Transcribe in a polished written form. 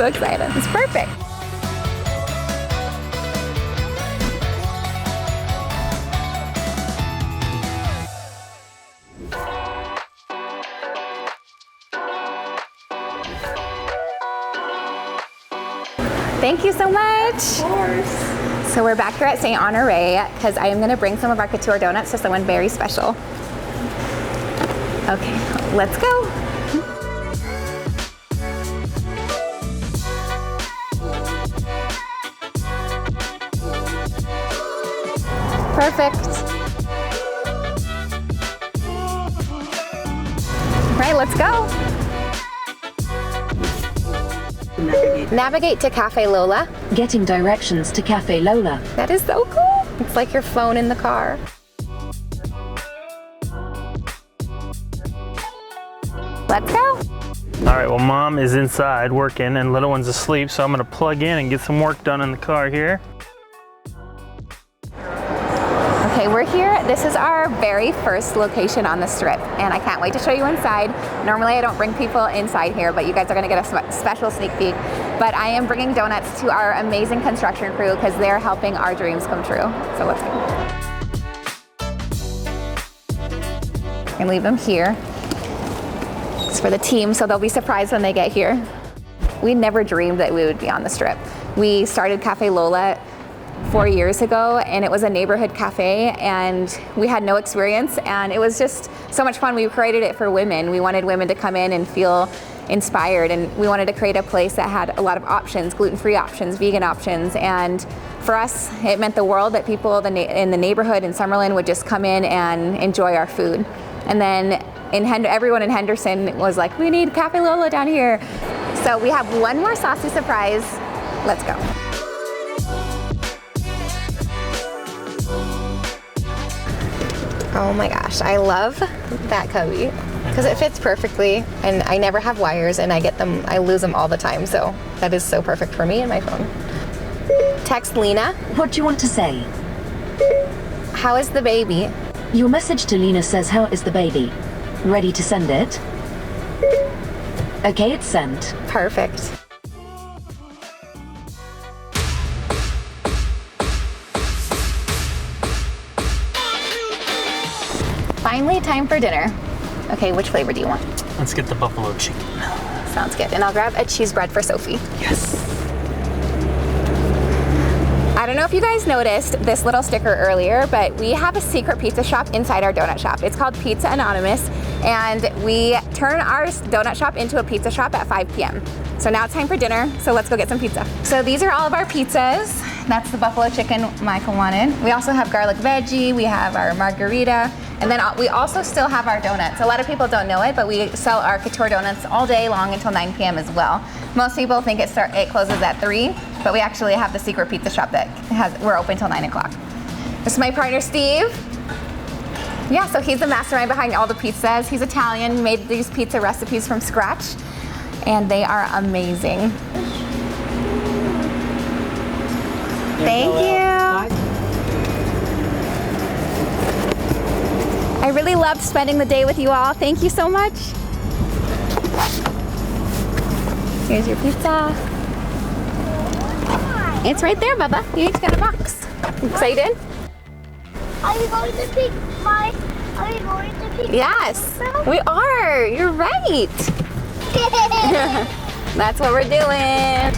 so excited. It's perfect. Thank you so much. Of course. So we're back here at St. Honoré because I am going to bring some of our couture donuts to someone very special. Okay, let's go. Perfect. Right, let's go. Navigate to Cafe Lola. Getting directions to Cafe Lola. That is so cool. It's like your phone in the car. Let's go. All right, well, Mom is inside working and little one's asleep, so I'm gonna plug in and get some work done in the car here. Okay, we're here. This is our very first location on the Strip, and I can't wait to show you inside. Normally I don't bring people inside here, but you guys are gonna get a special sneak peek. But I am bringing donuts to our amazing construction crew because they're helping our dreams come true. So let's go. And leave them here. It's for the team, so they'll be surprised when they get here. We never dreamed that we would be on the Strip. We started Cafe Lola 4 years ago, and it was a neighborhood cafe, and we had no experience, and it was just so much fun. We created it for women. We wanted women to come in and feel inspired, and we wanted to create a place that had a lot of options, gluten-free options, vegan options, and for us, it meant the world that people in the neighborhood in Summerlin would just come in and enjoy our food. And then everyone in Henderson was like, we need Cafe Lola down here. So we have one more saucy surprise. Let's go. Oh my gosh, I love that cubby because it fits perfectly, and I never have wires, and I lose them all the time, so that is so perfect for me and my phone. Text Lena. What do you want to say? How is the baby? Your message to Lena says, how is the baby? Ready to send it? Okay, it's sent. Perfect. Finally, time for dinner. Okay, which flavor do you want? Let's get the buffalo chicken. Sounds good. And I'll grab a cheese bread for Sophie. Yes. I don't know if you guys noticed this little sticker earlier, but we have a secret pizza shop inside our donut shop. It's called Pizza Anonymous, and we turn our donut shop into a pizza shop at 5 p.m. So now it's time for dinner, so let's go get some pizza. So these are all of our pizzas. That's the buffalo chicken Michael wanted. We also have garlic veggie, we have our margarita, and then we also still have our donuts. A lot of people don't know it, but we sell our couture donuts all day long until 9 p.m. as well. Most people think it closes at 3, but we actually have the secret pizza shop we're open till 9 o'clock. This is my partner, Steve. Yeah, so he's the mastermind behind all the pizzas. He's Italian, made these pizza recipes from scratch, and they are amazing. Thank you. I really loved spending the day with you all. Thank you so much. Here's your pizza. It's right there, Bubba. You each got a box. Excited? Are you going to pick Are you going to pick? Yes, we are. You're right. That's what we're doing.